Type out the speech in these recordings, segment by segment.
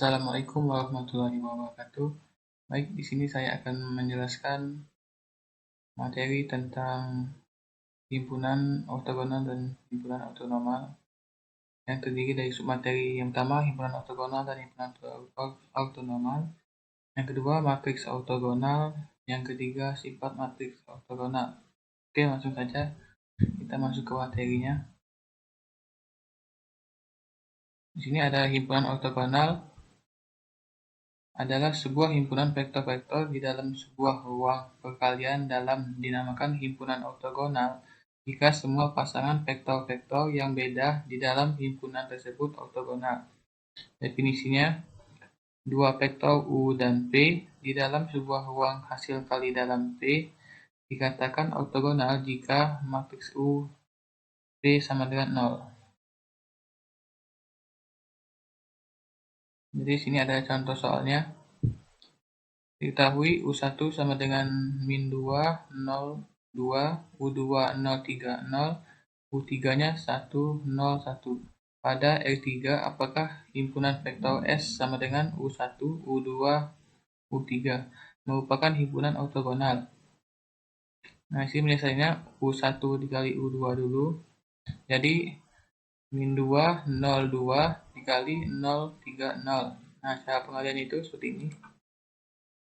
Assalamualaikum warahmatullahi wabarakatuh. Baik, di sini saya akan menjelaskan materi tentang himpunan ortogonal dan himpunan ortonormal yang terdiri dari submateri yang pertama, himpunan ortogonal dan himpunan ortonormal. Yang kedua, matriks ortogonal. Yang ketiga, sifat matriks ortogonal. Oke, langsung saja kita masuk ke materinya. Di sini ada himpunan ortogonal adalah sebuah himpunan vektor-vektor di dalam sebuah ruang perkalian dalam dinamakan himpunan ortogonal jika semua pasangan vektor-vektor yang beda di dalam himpunan tersebut ortogonal. Definisinya, dua vektor U dan P di dalam sebuah ruang hasil kali dalam P dikatakan ortogonal jika matriks U P sama dengan 0. Jadi sini ada contoh soalnya. Diketahui U1 sama dengan min 2, 0, 2, U2, 0, 3, 0, U3-nya 1, 0, 1. Pada R3, apakah himpunan vektor S sama dengan U1, U2, U3 merupakan himpunan ortogonal? Nah, sini penyelesaiannya U1 dikali U2 dulu. Jadi, min 2, 0, 2 dikali 0, 3, 0. Nah, cara pengalian itu seperti ini.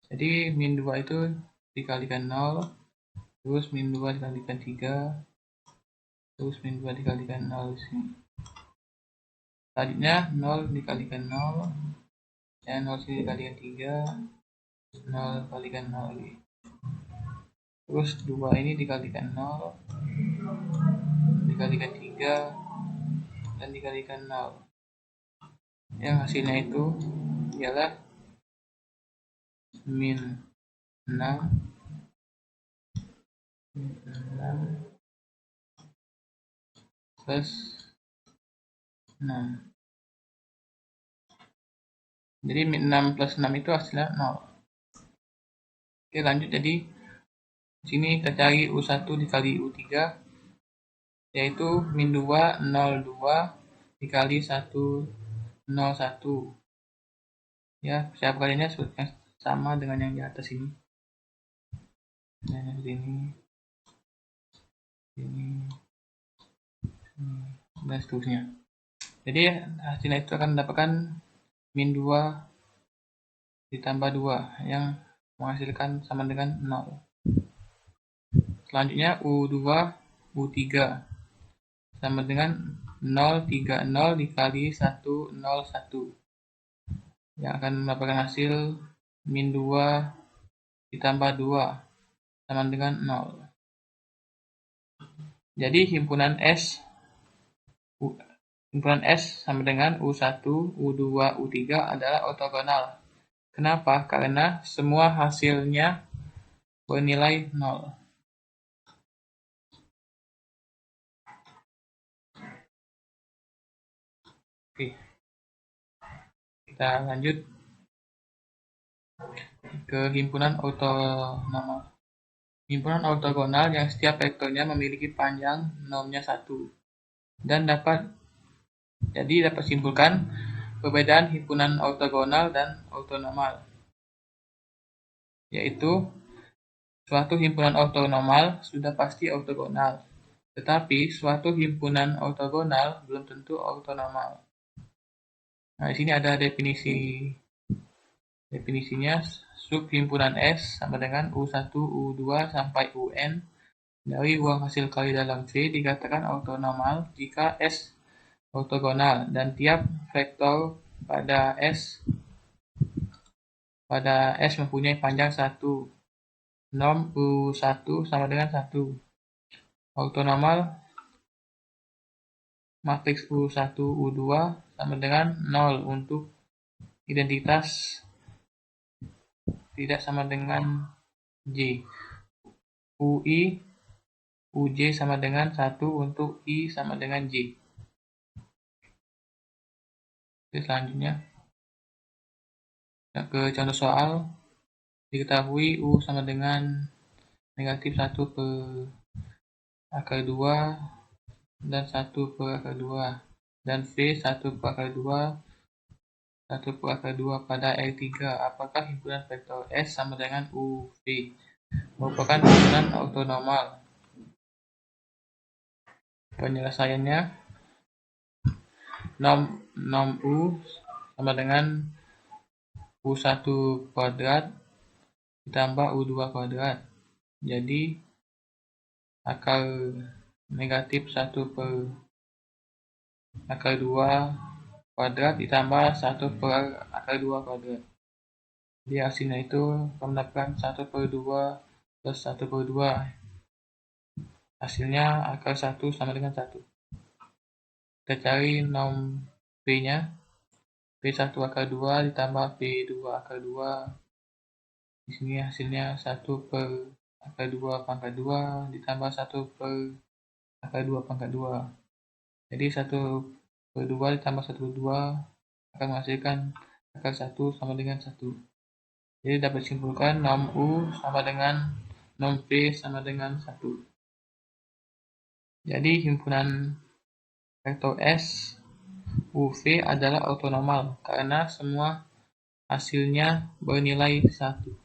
Jadi, min 2 itu dikalikan 0, terus min 2 dikalikan 3, terus min 2 dikalikan 0 di sini. Selanjutnya 0 dikalikan 0, dan 0 sini dikalikan 3, 0 dikalikan 0 lagi. Terus 2 ini dikalikan 0, dikalikan 3, dan dikalikan 0. Yang hasilnya itu ialah min 6 plus 6. Jadi min 6 plus 6 itu hasilnya 0. Oke, lanjut. Jadi di sini kita cari U1 dikali U3, yaitu min 2, 0, 2 dikali 1, 0, 1. Ya, cara kaliannya sama dengan yang di atas ini. Nah, seperti ini, dan seterusnya. Jadi hasilnya itu akan mendapatkan min 2 ditambah 2 yang menghasilkan sama dengan 0. Selanjutnya U2, U3 sama dengan 0, 3, 0 dikali 1, 0, 1 yang akan mendapatkan hasil min 2 ditambah 2 sama dengan 0. Jadi himpunan S sama dengan U1, U2, U3 adalah ortogonal. Kenapa? Karena semua hasilnya bernilai 0. Oke. Kita lanjut ke himpunan ortonormal. Himpunan ortogonal yang setiap vektornya memiliki panjang normnya 1 dan dapat simpulkan perbedaan himpunan ortogonal dan ortonormal, yaitu suatu himpunan ortonormal sudah pasti ortogonal, tetapi suatu himpunan ortogonal belum tentu ortonormal. Nah, di sini ada definisinya. Subhimpunan S sama dengan U1, U2 sampai UN dari ruang hasil kali dalam V dikatakan ortonormal jika S ortogonal dan tiap vektor pada S mempunyai panjang 1. Norm U1 sama dengan 1. Ortonormal matriks U1, U2 sama dengan 0 untuk identitas tidak sama dengan J. UI, UJ sama dengan 1 untuk I sama dengan J. Oke, selanjutnya ke contoh soal. Diketahui U sama dengan negatif 1 per akar 2 dan 1 per akar 2 dan V 1 per akar 2 1 per akar 2 pada R3, apakah himpunan vektor S sama dengan UV? Merupakan himpunan ortonormal. Penyelesaiannya, norm U sama dengan U1 kuadrat ditambah U2 kuadrat. Jadi akar negatif 1 per akar 2 kuadrat ditambah 1 per akar 2 kuadrat. Jadi hasilnya itu akan mendapatkan 1 per 2 plus 1 per 2. Hasilnya akar 1 sama dengan 1. Kita cari norm P-nya. P1 akar 2 ditambah P2 akar 2. Di sini hasilnya 1 per akar 2 pangkat 2 ditambah 1 per akar 2 pangkat 2. Jadi 1 per 2 ditambah 1 per 2 akan menghasilkan akar 1 sama dengan 1. Jadi dapat disimpulkan norm U sama dengan norm P sama dengan 1. Jadi himpunan vektor S UV adalah ortonormal karena semua hasilnya bernilai 1.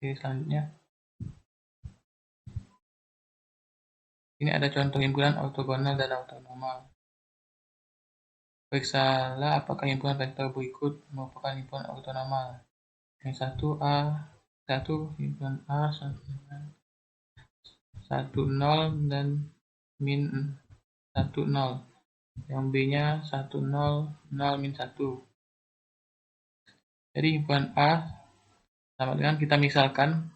Oke, selanjutnya. Ini ada contoh himpunan ortogonal dan ortonormal. Periksalah apakah himpunan vektor berikut merupakan himpunan ortonormal. Yang 1 himpunan A 1 0 dan min 1 0. Yang B-nya 1 0 0 min 1. Jadi himpunan A sama dengan kita misalkan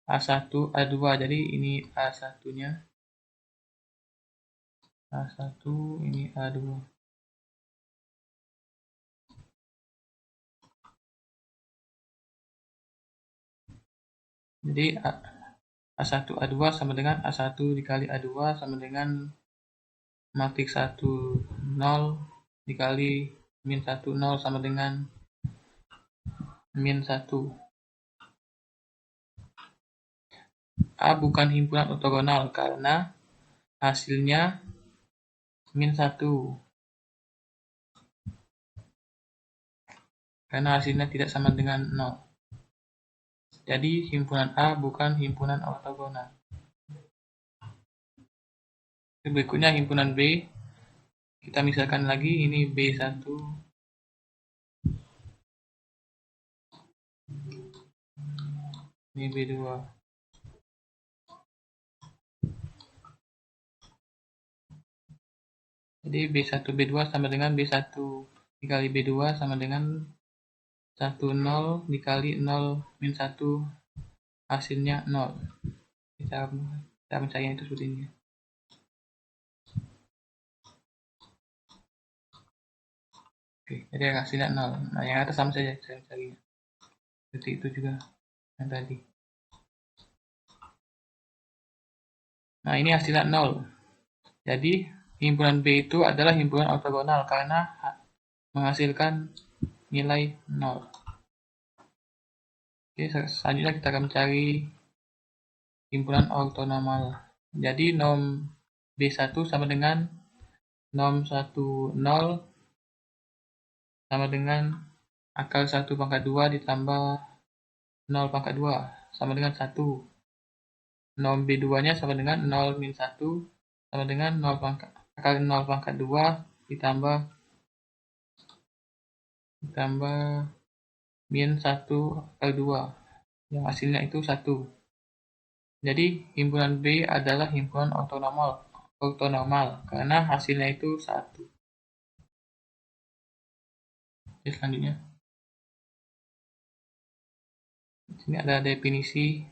A1 A2. Jadi ini A1-nya. A1 ini A2. Jadi A1 A2 sama dengan A1 dikali A2 sama dengan matriks 1 0 dikali min 1 0 sama dengan min 1. A bukan himpunan ortogonal karena hasilnya min 1. Karena hasilnya tidak sama dengan 0. Jadi himpunan A bukan himpunan ortogonal. Berikutnya himpunan B. Kita misalkan lagi ini B1. Ini B2. Jadi B1 B2 sama dengan B1 dikali B2 sama dengan 1 0 dikali 0 min 1, hasilnya 0. Kita mencarinya itu seperti ini. Oke, jadi hasilnya 0. Nah, yang atas sama saja saya mencarinya. Seperti itu juga yang tadi. Nah, ini hasilnya 0. Jadi himpunan B itu adalah himpunan ortogonal karena menghasilkan nilai 0. Oke, selanjutnya kita akan mencari himpunan ortonormal. Jadi norm B1 sama dengan norm 1 0 sama dengan akar 1 pangkat 2 ditambah 0 pangkat 2 sama dengan 1. Norm B2 nya sama dengan 0 min 1 sama dengan 0 pangkat, akar 0 pangkat 2 ditambah min 1 akar 2 yang hasilnya itu 1. Jadi himpunan B adalah himpunan ortonormal karena hasilnya itu 1. Oke, selanjutnya. Di sini ada definisi.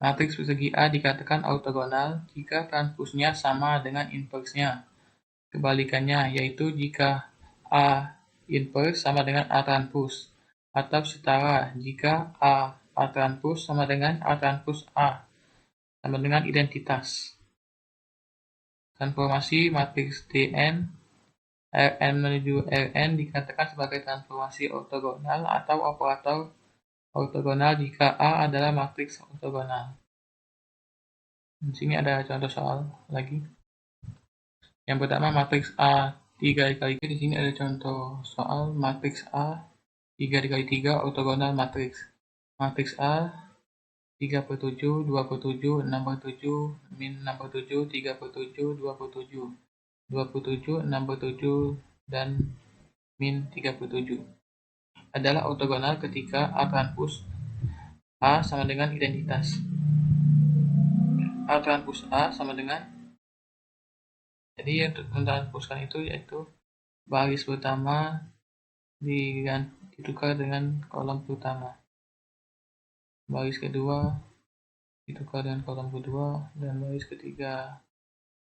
Matriks persegi A dikatakan ortogonal jika transpusnya sama dengan inversnya. Kebalikannya yaitu jika A inverse sama dengan A transpus, atau setara jika A transpus sama dengan A transpus A, sama dengan identitas. Transformasi matriks Dn Rn menuju Rn dikatakan sebagai transformasi ortogonal atau operator ortogonal jika A adalah matriks ortogonal. Di sini ada contoh soal lagi. Yang pertama, matriks A 3 dikali 3 di sini ada contoh soal matriks A 3 dikali 3 ortogonal matriks. Matriks A 3/7, 2/7, 6/7, min 6/7, 3/7, 2/7, 2/7, 6/7, dan min 3/7 adalah ortogonal ketika A transpos A sama dengan identitas. A transpos A sama dengan, jadi untuk mentransposkan itu yaitu baris pertama ditukar dengan kolom pertama, baris kedua ditukar dengan kolom kedua, dan baris ketiga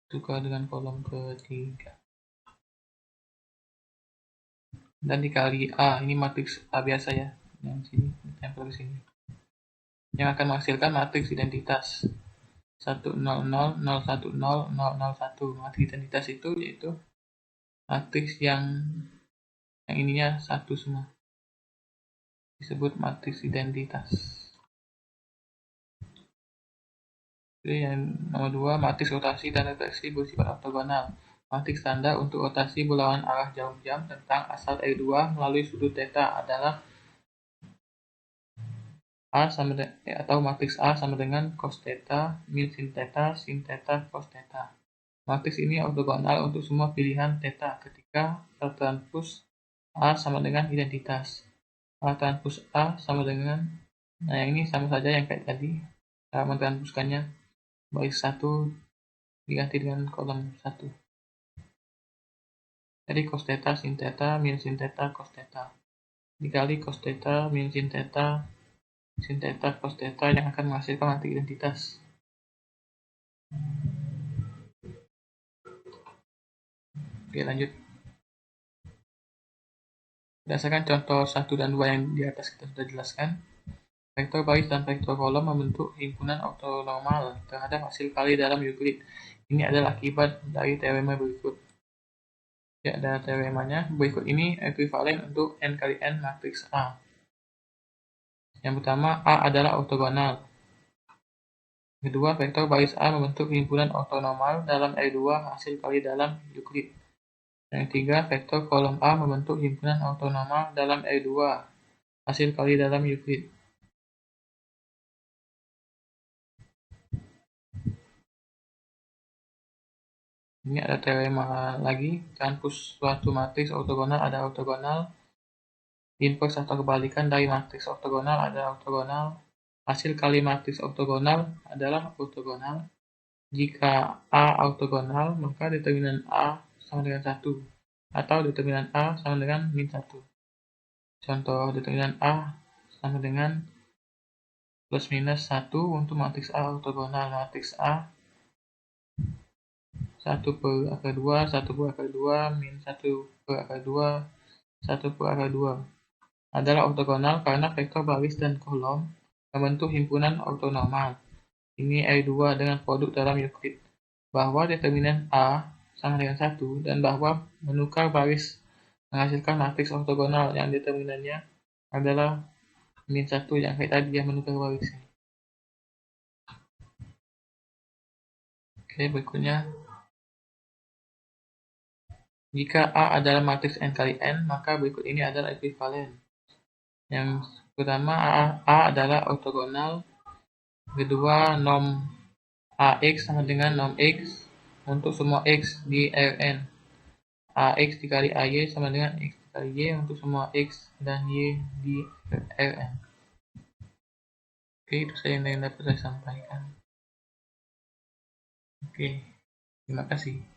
ditukar dengan kolom ketiga. Dan dikali A, ini matriks A biasa ya, yang sini tempel di sini, yang akan menghasilkan matriks identitas 1 0 0 0 1 0 0 0 1. Matriks identitas itu yaitu matriks yang ininya satu semua, disebut matriks identitas. Jadi yang nomor 2, matriks rotasi dan refleksi bersifat ortogonal. Matriks tanda untuk rotasi berlawanan arah jarum jam tentang asal R2 melalui sudut theta adalah A sama atau matriks A sama dengan cos theta min sin theta cos theta. Matriks ini ortogonal untuk semua pilihan theta ketika A transpos A sama dengan identitas. A transpos A sama dengan, nah yang ini sama saja yang kayak tadi, cara mentranspuskannya baris 1 diganti dengan kolom 1. Jadi cos theta sin theta min sin theta cos theta dikali cos theta min sin theta cos theta yang akan menghasilkan matriks identitas. Oke, lanjut. Berdasarkan contoh 1 dan 2 yang di atas kita sudah jelaskan, vektor baris dan vektor kolom membentuk himpunan ortonormal terhadap hasil kali dalam Euclid. Ini adalah akibat dari teorema berikut. Ya, ada teoremanya. Berikut ini ekuivalen untuk n kali n matriks A. Yang pertama, A adalah ortogonal. Kedua, vektor baris A membentuk himpunan ortonormal dalam R2 hasil kali dalam Euclid. Yang ketiga, vektor kolom A membentuk himpunan ortonormal dalam R2 hasil kali dalam Euclid. Ini ada teorema lagi, transpos suatu matriks ortogonal ada ortogonal, inverse atau kebalikan dari matriks ortogonal ada ortogonal, hasil kali matriks ortogonal adalah ortogonal. Jika A ortogonal, maka determinan A sama dengan 1, atau determinan A sama dengan min 1. Contoh determinan A sama dengan plus minus 1 untuk matriks A ortogonal. Matriks A 1/2, 1/2, min 1/2, 1/2 adalah ortogonal karena vektor baris dan kolom membentuk himpunan ortonormal. Ini R2 dengan produk dalam Euclid, bahwa determinan A sama dengan 1 dan bahwa menukar baris menghasilkan matriks ortogonal yang determinannya adalah min 1 yang kayak tadi yang menukar baris. Oke, berikutnya. Jika A adalah matriks n kali n, maka berikut ini adalah ekuivalen. Yang pertama, A adalah ortogonal. Kedua, norm AX sama dengan norm X untuk semua X di Rn. AX dikali AY sama dengan X dikali Y untuk semua X dan Y di Rn. Oke, itu saja yang dapat saya sampaikan. Oke, terima kasih.